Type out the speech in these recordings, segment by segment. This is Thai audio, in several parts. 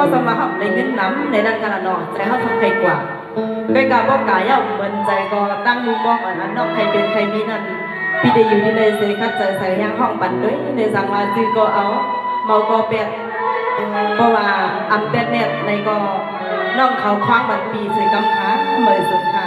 เขาสมาหับในเงินน้ำในด้านการนอนใจเขาทำใครกว่าใกล้กับบอกกายเหมือนใจก็ตั้งมุมมองอันนั้นนอกใครเป็นใครมีนั่นพี่ได้อยู่ที่ในเสคัดใจใส่ย่างห้องบันด้วยในสังวาซีก็เอาเมาก็เป็ดเพราะว่าอันเป็ดเนี่ยในก็น้องเขาคว้างบันปีใส่กำขาเหมยสุดค่ะ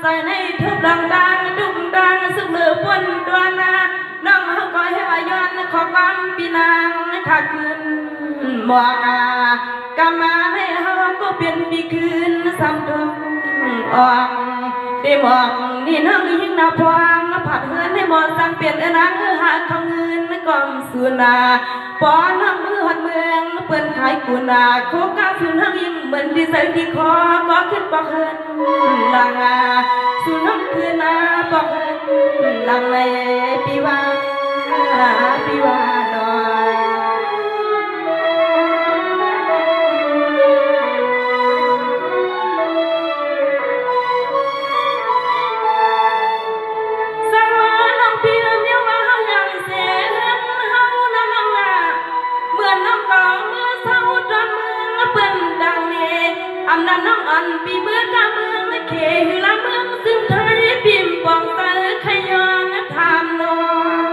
ใส่ในทุบดังดังดุมดังสุกเลือปนตัวนาน้องเขาคอยให้วาย้อนขอความปีนางขาคืนบัวกากามาให้เขาก็เป็นปีคืนซ้ำตรงออกได้มองนี่น้องยิ่งนาพวงผัดเฮือนให้มองสั่งเปลี่ยนนางหาเขาเงินกองสุนาปอน้องมือหัดเมืองเปิ้นขายกุนาโคกาสุนห้างยิ่งเหมือนที่ใส่ที่คอก็ขึ้นปอกเฮือนลางาสุนห้องคืนนาปอกเฮือนลางในปีวาหน่อยอำนาจน้องอ่อนปีเมื่อกาเมืองเขยละเมืองซึ่งไทยพิมพ์ปองเตอขยอนทำนอง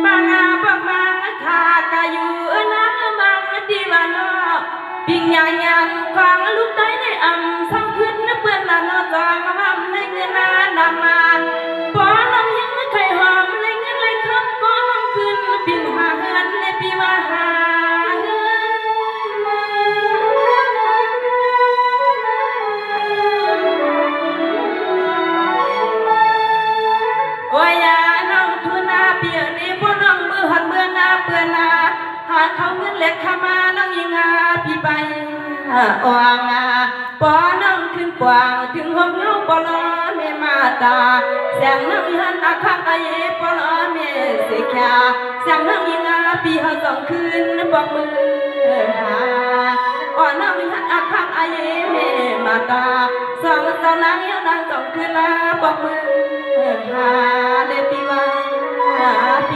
บางอาบางขากาอยู่นักบางดีวานอปิงยายันควางลูกได้ในอ่ำซ้ำขึ้นเปื้อนละนอจางห้ำในเงินนาดำมาปอน้องยังไข่หอมเลยเงินเลยคำก็น้องขึ้นปิ่นหาเฮือนเลยปีว่าหาเฮือนโอ้ยยาน้องทุนาเปียนี่พวกน้องมือหัดเมืองอาเปื่อนนาหาเขาเงินเล็กขามาน้องยิงอาพี่ไปอวางอาปอน้องขึ้นกว่างถึงห้องเงาปอลอเมมาตาเสียงน้องหันอาคักอาเยปอลอเมเสียแค่เสียงน้องยิงอาพี่เขาสองคืนบอกมือหาอ่อนน้องหันอาคักอาเยเมมาตาสองสาวนางยังดังสองคืนละบอกมือหาเลปีวาดอ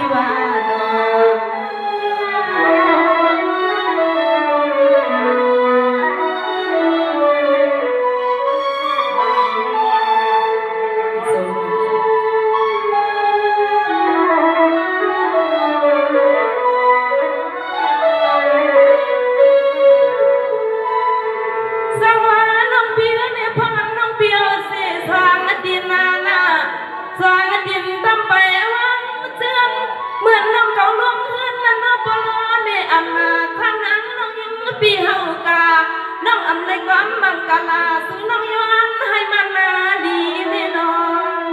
ปีเฮากาน้องอำในความมังกลาสู่น้องย้อนให้มันนาดีแน่นอน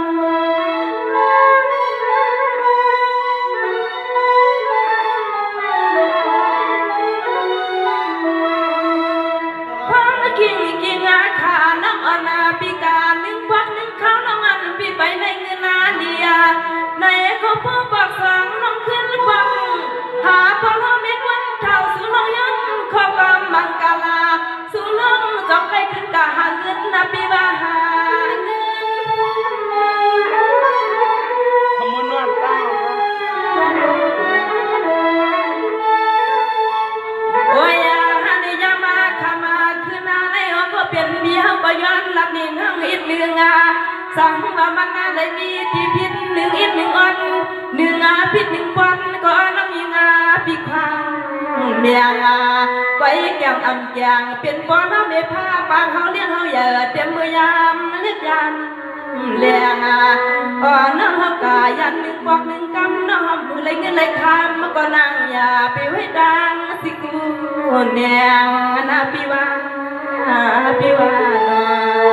พ่อกิ่งอาขาน้องอนาปีกาหนึ่งพักหนึ่งเขาน้องอันปีไปในเงินนาเดียในเขาพ่อบอกสั่งน้องขึ้นฟังหาพ่อพ่อแม่กวนเท่าสู่น้องย้อนขอความมังกลาสู่น้องจองใครขึ้นกะหาเงิน ว่ามันน่าได้มีที่พิษหนึ่งอินหนึ่งอ่อนหนึ่งอาพิษหนึ่งปอนก็น้ำยิงอาพิควางเมียงาไว้แก้มอำแกงเป็นปอนน้ำเมพาปางเขาเลี้ยงเขาอย่าเต็มมือยามเลี้ยงยันเลี้ยงอ่อนน้ำเขากายันหนึ่งปอกหนึ่งกำน้ำมือเลยเงินเลยคำก็นั่งอย่าไปไว้ดังสิกูเนียงนาปีวาปีวานอ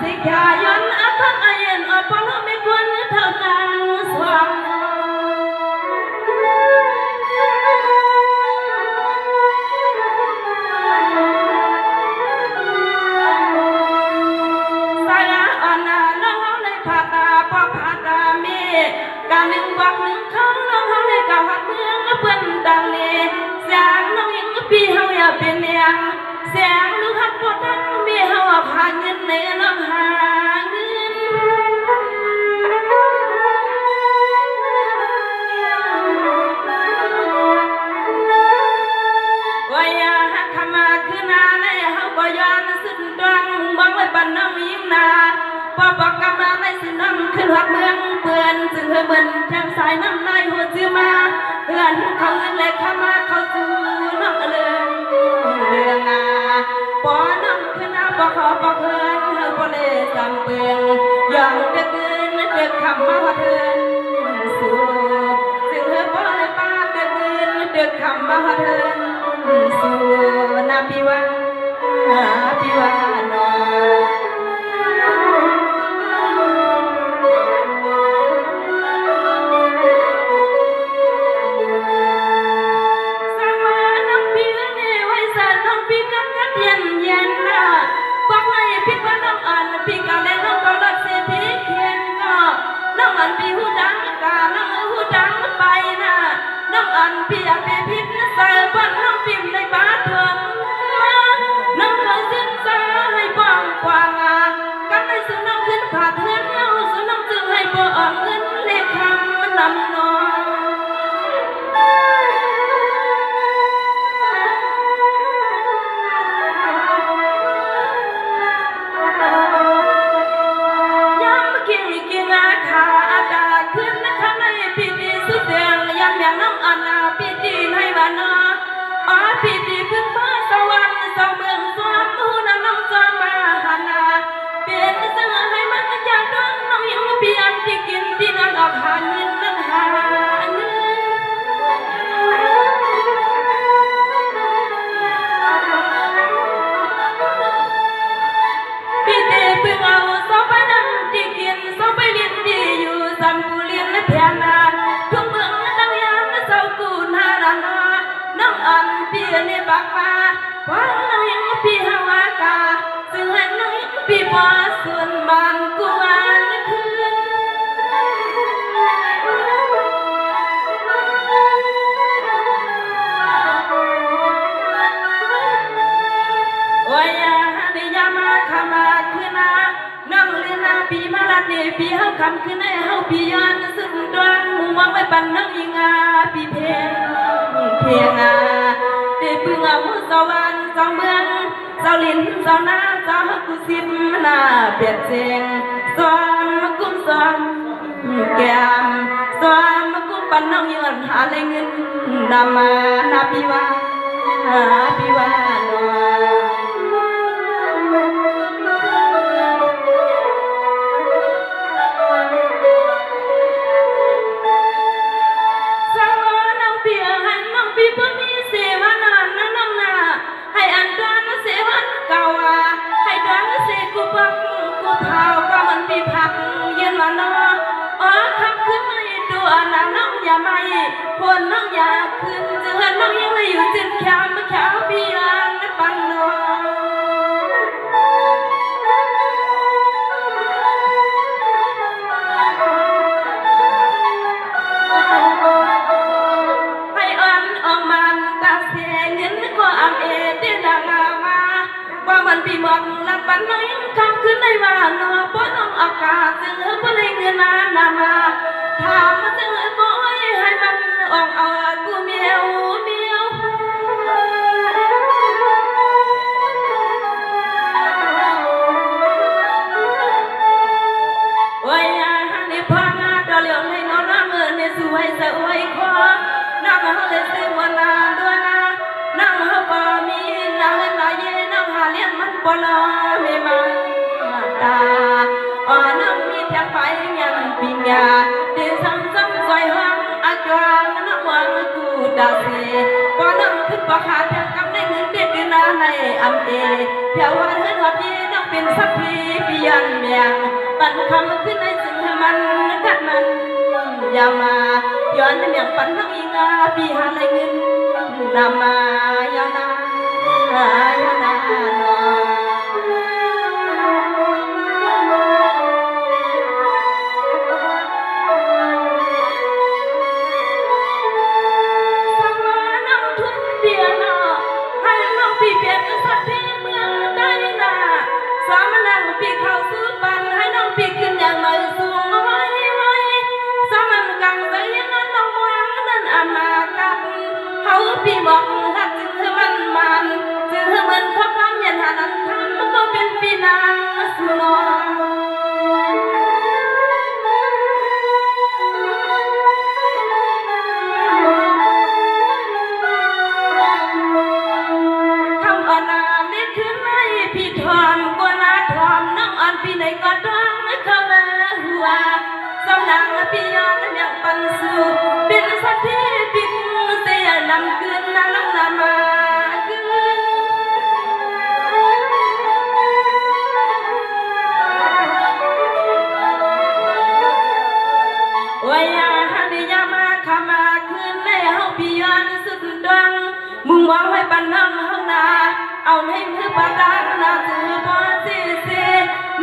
สิขาย้อนอาทังอาเย็นอปลไม่ควรเท่านางสว่างสายอ่อนน้องเขาเลยผ่าตาพอผ่าตาเมการหนึ่งวักหนึ่งเขาน้องเขาเลยก่าวหัดเมืองเพื่อนดังเลยเสียงน้องยังพี่เขาอย่าเป็นเนียงเสียงลูกหัดปวดทั้งเมียเขาหาเงินในน้องหาเงินว่าอย่าหักขมาคือนาในเขาก็ย้อนสุดดวงมองไว้ปันน้องยิ่งนาพอบอกกำมาในสิน้ำขึ้นหัดเมืองเปื่อนจึงเหมือนแทงสายน้ำในหัวจือมาเพื่อนเขาเงินเล็กขมาเขาจูน้องเลื่อนเรื่องอาปอน้ำขึ้นอาปอขอปอเคินเฮาปอเลยจำเปืองยังเด็กเกินเด็กคำมาว่าเทินสู่จึงเฮาปอเลยป้าเด็กเกินเด็กคำมาว่าเทินสู่นาปีวาปีวานอพี่กาเล่นน้องก็รักเสียพี่เขียนก็น้องอันพี่หูดังกาน้องหูดังไปนะน้องอันพี่อยากเป็นพิษใส่บ้านน้องพิมพ์ในบ้านเถิงมาน้องเขาสิ้นสาให้บ้องกว่างกันในสุน้องขึ้นผ่าเทือนเงาสุน้องจึงให้บ่อเงินเลขคำนำนองน้องอันนาปีดีให้บ้านนาอ๋อปีดีพึ่งฟ้าสวรรค์สาวเมืองสวมหูน้องสวมมาหานาเปลี่ยนเสื้อให้มันจากน้องน้องยังเปลี่ยนที่กินที่นอนออกหาเงินนั้นหาเงินปีดีพึ่งเอาสาวไปนั่งที่กินสาวไปเรียนที่อยู่สัมปูเรียนและเพียนนาทุกเมืองน้องอันพี่ในบักมาว่าน้องยังพี่หาวากาซึ่งให้น้องยังพี่บ่ส่วนมันกูอันคืนว่าอย่าได้ยามาขมาคืนนาน้องเรียนนาพี่มาลัดนี่พี่เฮาคำคืนให้เฮาพี่ย้อนสุดดวงมุมมองไว้ปันน้องยิงอาพี่เพลงได้พึ่งเอาสวรรค์สองเมืองสาวลินสาวนาสาวกุศิมนาเปลี่ยนเสียงสวมกุ้มสวมแก้มสวมกุ้มปันน้องยืนหาแรงเงินนำมานาปีวาปีวานอพี่พักยืนมาน้ออ๋อคำขึ้นไม่ตัวน้องอย่าไม่คนน้องอยากขึ้นเจอน้องยังเลยอยู่จิตแคบแคบพี่อันปันน้อ มันปีบอกลับปันน้อยคำขึ้นในว่าน้องป้อนน้องอากาศซึ่งเพื่อเงินนามาถามมาซึ่งก้อยให้มันออกเอากูเมียวเมียวโอ้ยฮันนี่พ่อมาตะเลียวให้น้องน้ำเงินในสวยสวยคอน้ำเขาเลยซื้อวันนาด้วยนะน้ำเขาบ่มีน้ำเงินลายเย็นน้ำหาเลี้ยงมันบ่รอไม่มาตาอ๋อน้ำมีแทงไปยังปิญญาเดินซ้ำซอยห้องอาจารย์น้ำวังกูดาเสียพอน้ำขึ้นบ่ขาดแทงกำในเงินเด็ดดินนาในอำเอเพียววันเฮือนหัวพี่น้องเป็นสักทีปียันเมียงปันคำขึ้นในสิ่งให้มันกัดมันอย่ามาย้อนในเมียงปันน้องอิงาปีหาในเงินนำมาอย่านาอย่านาหนอพี่เปลี่ยนสักทีเมืองได้นาสามัญนังพี่เข้าซื้อปันให้น้องพี่ขึ้นอย่างไม่สูงไว้สามัญกังใจยังนั้นน้องวางนั้นอามากับเขาพี่บอกถ้าจึงให้มันจึงให้มันข้อความยันหานั้นทำมันก็เป็นปีนางสุนพี่ทอมกว่านาทอมน้องอ่อนพี่ในก็ต้องเข้ามาหัวสำนักพี่ย้อนเมียงปันสู่เป็นสักทีพี่เสียนำคืนน้องนามาคืนวายาฮันยามาขามาคืนในเฮาพี่ย้อนสุดดังมึงมองให้ปันน้ำเฮานาเอาให้มือปาดานนาถือบ่ซีซี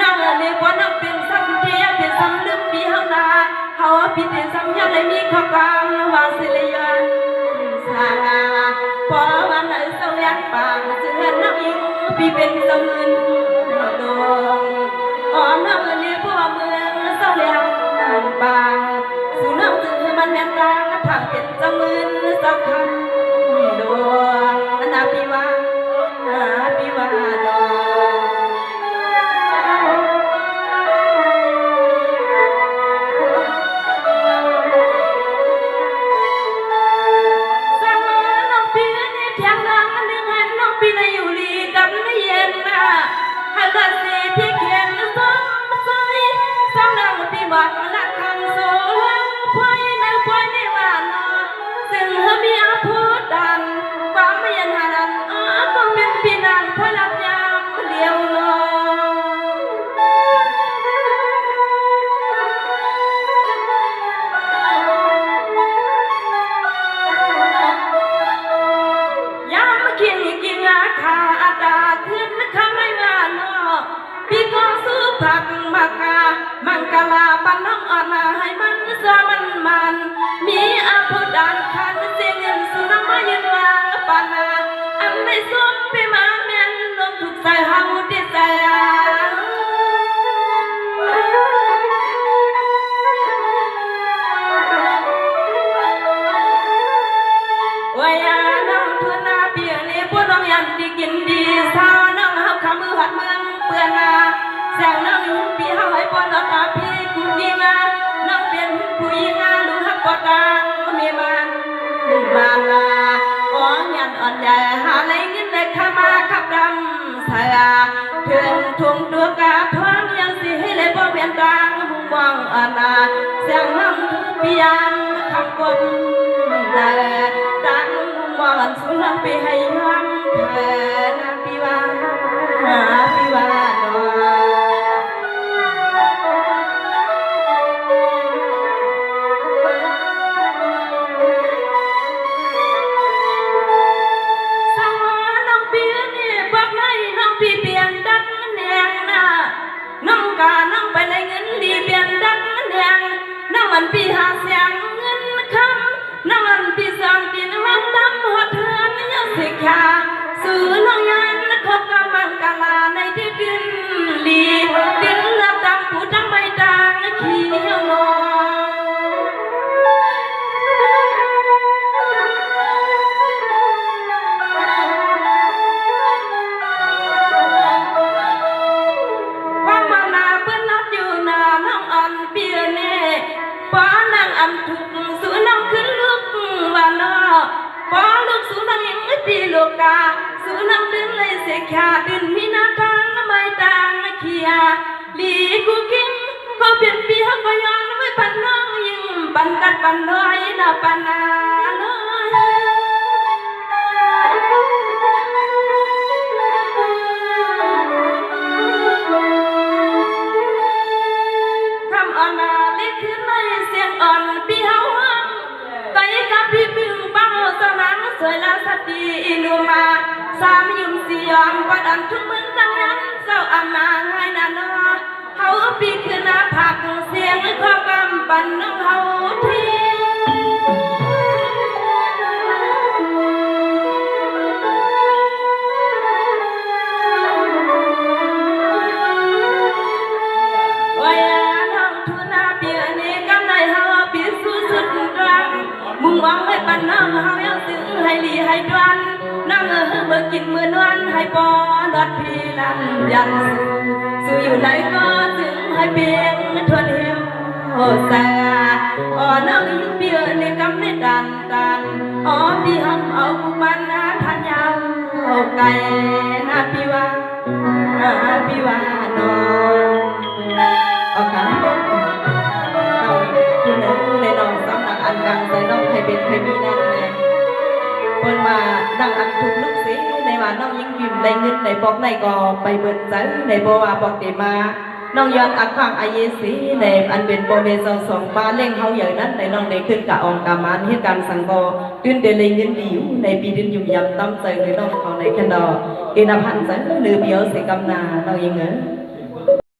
นั่งนี่บ่นับเป็นสัมเทียเป็นสัมลึกปีเฮานาเฮาพี่เป็นสัมยันได้มีข้อกลางวางสิเลยยันสางาพอวันไหนเศร้ายันปางเสือน้ำอิงพี่เป็นเศร้าเงินดงอ่อนน้ำนี่พ่อเมืองเศร้าเลี้ยงปางสู่น้ำจือมันแม่นตางทางเป็นเศร้าเงินเศร้าคำดวงนาพี่ว่าพี่ว่าดอสาวน้องพี่นี่เทียงนางนึงหันน้องพี่ในอยู่ลีกับในเย็นน่ะฮัลโหลสิพี่เขียนซ้ำซอยสาวน้องพี่บอกรักคำโซลังพอยในพอยในว่าน้องซึ่งมีอาพูดดันความไม่ยันหาดันก็เป็นพี่นางพลับยามเดียวน้องยามกินกินอาคาอาตาขึ้นคำไม่ว่าน้องพี่ก็ซื้อผักมากามังกลาปันน้องอ่อนให้มันเสื้อมันมีอาพูดดันคันเสียเงินสุนัขมายืนวางปานาอันไม่ส้มไปมาเมียนลงถูกใจเฮาที่ใจวายาน้องทุนนาเปียนี่พวกน้องยันดีกินดีสาวน้องเฮาขมือหัดเมืองเปื่อนนาแสงน้องยุ่งปีเฮาให้ปอนตาพี่กูยิงน้องเป็นผู้ยิงลูกฮักปอดังมีมันมาลาอ๋อยันอ่อนใหญ่หาในเงินในข้ามาขับดำสายถึงทุ่งตัวกาท้องยังสิให้เลยบ่เวียนดังมุ่งมองอ่อนเสียงน้ำทุกปียามคำกลมดังมุ่งมองสุนัขไปให้ย้ำเธอนาปีว่าปีว่าดอพี่เปลี่ยนดักแนงนะน้องกาน้องไปในเงินดีเปลี่ยนดักแนงน้องมันพี่หาเสียงเงินคำน้องมันพี่สองกินวันดำหัวเทือนยังสิขาซื้อน้องยันขบกับมังกลา ปีโลกาสู้นักดึงเลยเสียขาดินมีนาทางไม่ต่างเขียลีกูกิมก็เปลี่ยนปีเขาก็ย้อนไว้ปันน้องยิ่งปันกัดปันน้อยนาปันนาเลยคำอ่อนนาเล็กขึ้นในเสียงอ่อนปีเฮาห้องก็ยังกับพี่ปิวบ้างสนังสวยละสติอินุมาสามยุ่มสียอมปัดอันทุกมึงดังนั้นเจ้าอามาให้นานอเขาปีขึ้นหน้าผักเสียงข้อกำปั่นน้องเฮาทีว่าน้องทุนาเปียนี่กำไรเฮาปีสู้สุดรังมุ่งหวังให้ปั่นน้องเฮายังซึ้งให้ลีให้ดวนน้องเมื่อกินมื้อนวลให้ปอดอดพีลันยันสู้อยู่ไหนก็ถึงให้เพียงทวนเหี่ยวโอซาอ๋อน้องยิ่งเปียในกำในดันอ๋อพี่หำเอากุมันนาทันยาวเอาไก่นาพี่ว่าน้องเอากันน้องอยู่ในน้องสำนักอันกังใส่น้องให้เป็นให้มีนั่นแหละเพิ่นมาดังอันทุกลูกสิในว่าน้องยิ่งบิมในเงินในบอกในก็ไปเบิ่นใจในบ่ว่าบอกเตมาน้องย้อนอักขางอายสีในอันเป็นโปรเมซองสองบ้านเล่งเฮาอย่างนั้นในน้องได้ขึ้นกะอองกามานเหตุการณ์สังกอตื่นเดเลยเงินดิวในปีดินยุ่มยำต้มใจในน้องเขาในแคนดอเกณฑ์พันใจหรือเบี้ยวเสกำนาน้องยังเงอ